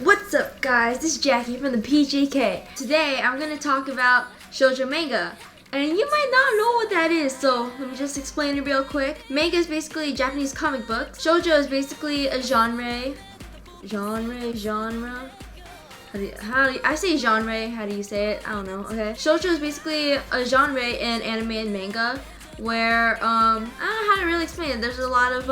What's up guys, this is Jackie from the PJK. Today I'm going to talk about Shoujo Manga. And you might not know what that is, so let me just explain it real quick. Manga is basically Japanese comic books. Shoujo is basically a genre. I say genre, how do you say it? I don't know, okay. Shoujo is basically a genre in anime and manga where, I don't know how to really explain it. There's a lot of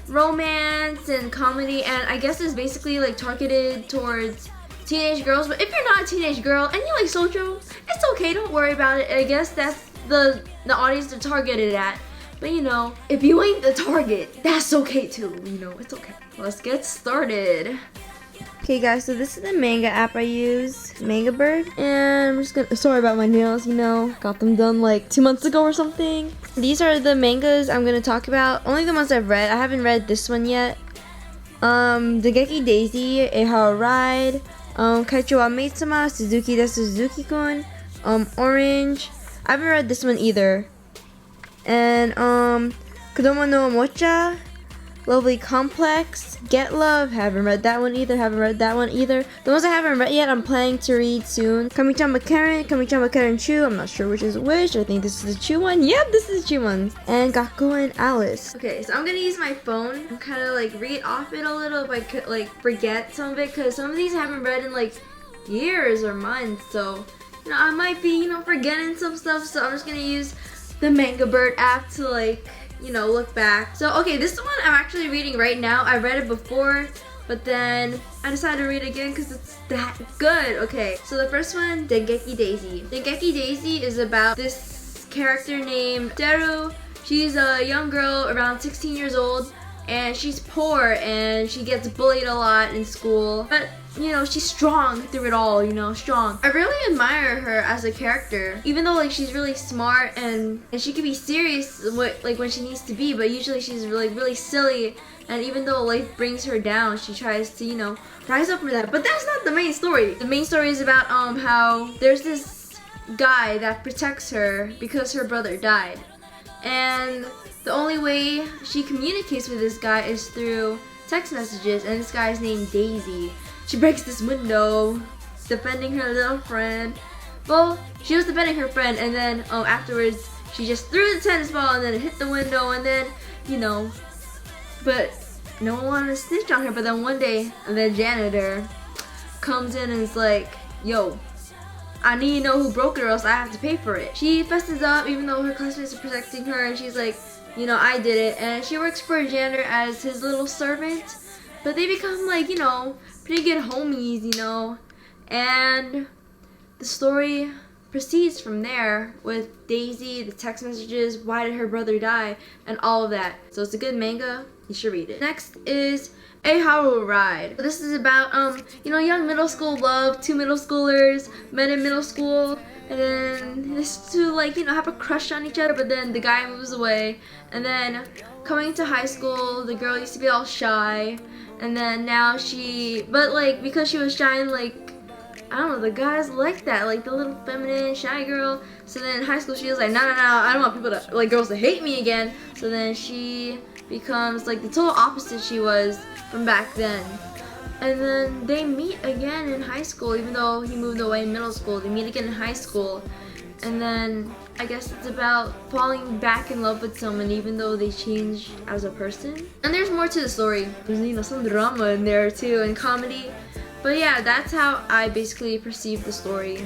romance and comedy, and I guess it's basically like targeted towards teenage girls. But if you're not a teenage girl and you like shoujo, it's okay, don't worry about it. I guess that's the audience they're targeted at. But you know, if you ain't the target, that's okay too, you know, it's okay. Let's get started. Okay guys, so this is the manga app I use, Manga Bird, and I'm just gonna, sorry about my nails, you know, got them done like 2 months ago or something. These are the mangas I'm gonna talk about, only the ones I've read. I haven't read this one yet. Dengeki Daisy, A Howl Ride, Kaicho wa Maitsuma, Suzuki desu suzuki-kun, Orange. I haven't read this one either. And Kodomo no Omocha, Lovely Complex, Get Love, haven't read that one either, The ones I haven't read yet, I'm planning to read soon. Kami-chan Karen Chu, I'm not sure which is which. I think this is the Chu one. Yep, this is the Chu one. And Gakuen Alice. Okay, so I'm gonna use my phone and kind of like read off it a little if I could like forget some of it, because some of these I haven't read in like years or months, so you know, I might be, you know, forgetting some stuff, so I'm just gonna use the Manga Bird app to like, you know, look back. So okay, this one I'm actually reading right now. I read it before, but then I decided to read it again because it's that good. Okay, so the first one, Dengeki Daisy. Dengeki Daisy is about this character named Teru. She's a young girl around 16 years old, and she's poor and she gets bullied a lot in school, but you know, she's strong through it all, you know, strong. I really admire her as a character, even though like she's really smart and she can be serious like when she needs to be, but usually she's really silly, and even though life brings her down, she tries to, you know, rise up for that. But that's not the main story. The main story is about how there's this guy that protects her because her brother died, and the only way she communicates with this guy is through text messages, and this guy's named Daisy. She breaks this window, defending her little friend. Well, she was defending her friend, and then afterwards, she just threw the tennis ball and then it hit the window, and then, you know, but no one wanted to snitch on her. But then one day, the janitor comes in and is like, yo, I need to know who broke it or else I have to pay for it. She fesses up even though her classmates are protecting her, and she's like, you know, I did it. And she works for a janitor as his little servant, but they become like, you know, pretty good homies, you know, and the story proceeds from there with Daisy, the text messages, why did her brother die, and all of that. So it's a good manga, you should read it. Next is A Howl Ride. So this is about, you know, young middle school love, two middle schoolers met in middle school, and then this two, like, you know, have a crush on each other, but then the guy moves away, and then coming to high school, the girl used to be all shy, and then now but like, because she was shy, and like, I don't know, the guys like that, like the little feminine, shy girl. So then in high school, she was like, no, I don't want people to, like, girls to hate me again. So then she becomes like the total opposite she was from back then. And then they meet again in high school, even though he moved away in middle school. They meet again in high school. And then I guess it's about falling back in love with someone even though they changed as a person. And there's more to the story. There's, you know, some drama in there too, and comedy. But yeah, that's how I basically perceive the story.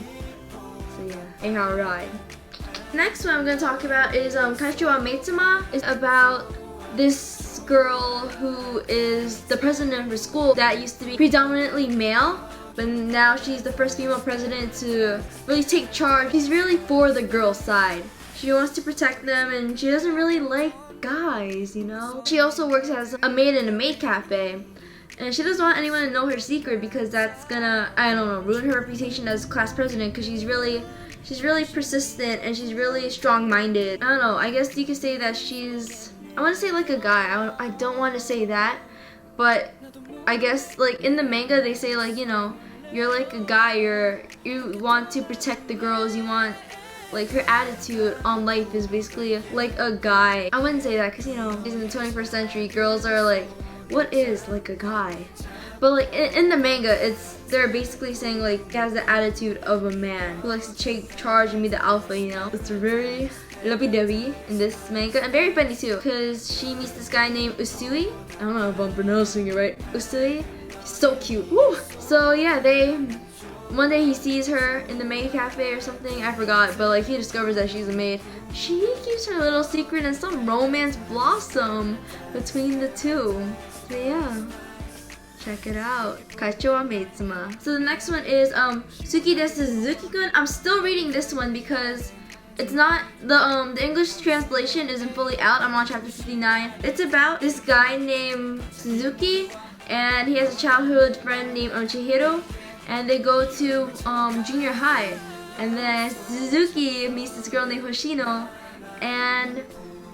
So yeah, A Howl Ride. Next one I'm going to talk about is Kaicho wa Maitsuma. It's about this girl who is the president of her school that used to be predominantly male, but now she's the first female president to really take charge. She's really for the girls' side. She wants to protect them, and she doesn't really like guys, you know? She also works as a maid in a maid cafe, and she doesn't want anyone to know her secret because that's gonna, I don't know, ruin her reputation as class president, because she's really persistent and she's really strong-minded. I don't know, I guess you could say that she's, I want to say like a guy. I don't want to say that, but I guess like in the manga they say, like, you know, you're like a guy, you want to protect the girls, you want, like, her attitude on life is basically like a guy. I wouldn't say that because, you know, in the 21st century, girls are like, what is like a guy? But like in the manga, they're basically saying like he has the attitude of a man who likes to take charge and be the alpha, you know. It's very lovey-dovey in this manga and very funny too, because she meets this guy named Usui. I don't know if I'm pronouncing it right. Usui, he's so cute. Woo! So yeah, one day he sees her in the maid cafe or something, I forgot, but like he discovers that she's a maid. She keeps her little secret and some romance blossom between the two. So yeah, check it out. Kaicho wa Meitsuma. So the next one is Suki desu suzuki-kun. I'm still reading this one because it's not the English translation isn't fully out. I'm on chapter 59. It's about this guy named Suzuki, and he has a childhood friend named Chihiro, and they go to junior high, and then Suzuki meets this girl named Hoshino, and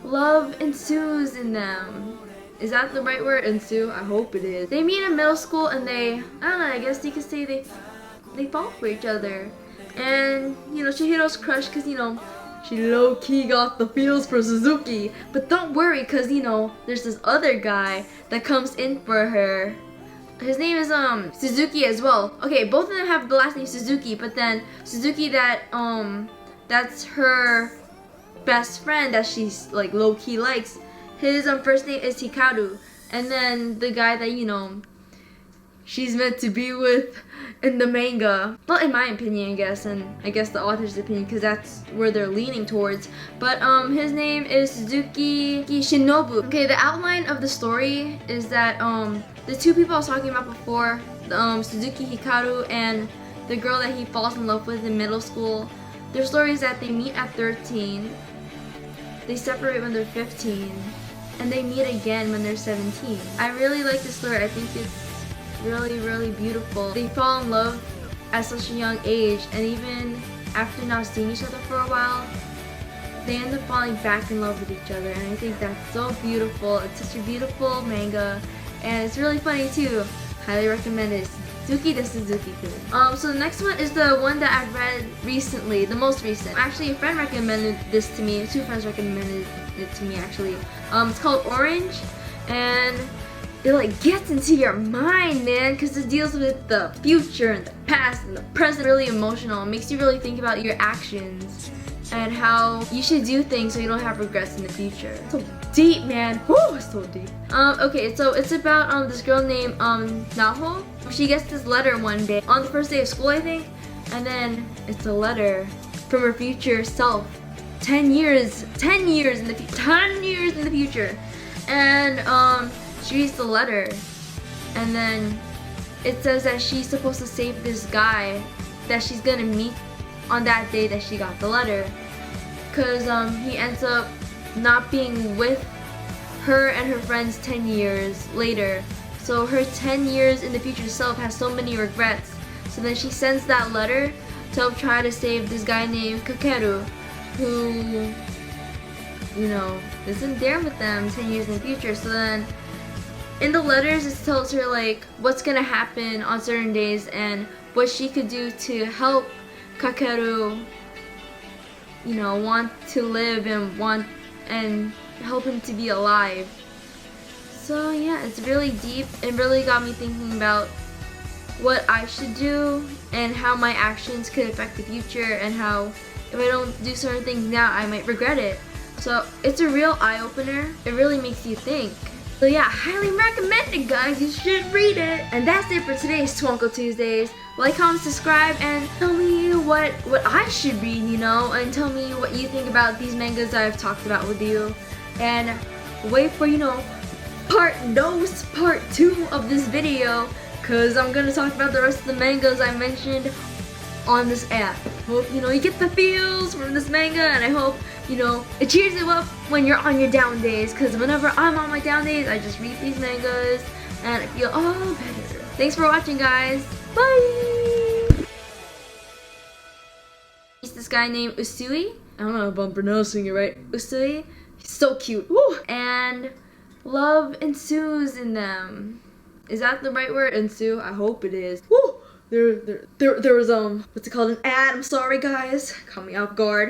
love ensues in them. Is that the right word? Ensue? I hope it is. They meet in middle school and I don't know, I guess you could say they fall for each other. And, you know, Chihiro's crushed because, you know, she low-key got the feels for Suzuki. But don't worry because, you know, there's this other guy that comes in for her. His name is Suzuki as well. Okay, both of them have the last name Suzuki, but then Suzuki that's her best friend that she's like low-key likes. His first name is Hikaru, and then the guy that, you know, she's meant to be with in the manga. Well, in my opinion, I guess, and I guess the author's opinion, because that's where they're leaning towards. But his name is Suzuki Shinobu. Okay, the outline of the story is that the two people I was talking about before, Suzuki Hikaru and the girl that he falls in love with in middle school, their story is that they meet at 13, they separate when they're 15, and they meet again when they're 17. I really like this story. I think it's really, really beautiful. They fall in love at such a young age, and even after not seeing each other for a while, they end up falling back in love with each other, and I think that's so beautiful. It's such a beautiful manga, and it's really funny too. Highly recommend it. Suki desu suzuki-kun. So the next one is the one that I've read recently, the most recent. Actually, a friend recommended this to me. Two friends recommended it to me actually. It's called Orange, and it like gets into your mind, man, because it deals with the future and the past and the present. Really emotional. It makes you really think about your actions and how you should do things so you don't have regrets in the future. So deep, man. Woo, so deep. Okay, so it's about this girl named Naho. She gets this letter one day on the first day of school, I think, and then it's a letter from her future self. 10 years in the future. And she reads the letter, and then it says that she's supposed to save this guy that she's gonna meet on that day that she got the letter, because he ends up not being with her and her friends 10 years later. So her 10 years in the future self has so many regrets. So then she sends that letter to help try to save this guy named Kakeru, who, you know, isn't there with them 10 years in the future. So then in the letters it tells her like what's gonna happen on certain days and what she could do to help Kakeru, you know, want to live and help him to be alive. So yeah, it's really deep and really got me thinking about what I should do and how my actions could affect the future, and how if I don't do certain things now, I might regret it. So it's a real eye-opener. It really makes you think. So yeah, highly recommend it, guys. You should read it. And that's it for today's Twinkle Tuesdays. Like, comment, subscribe, and tell me what I should read, you know, and tell me what you think about these mangas I've talked about with you. And wait for, you know, part 2 of this video, because I'm gonna talk about the rest of the mangas I mentioned on this app. Hope, you know, you get the feels from this manga, and I hope, you know, it cheers you up when you're on your down days, because whenever I'm on my down days, I just read these mangas and I feel all better. Thanks for watching, guys. Bye! It's this guy named Usui. I don't know if I'm pronouncing it right. Usui. He's so cute. Woo! And love ensues in them. Is that the right word? Ensue? I hope it is. Woo! There was what's it called? An ad. I'm sorry, guys. Caught me off guard.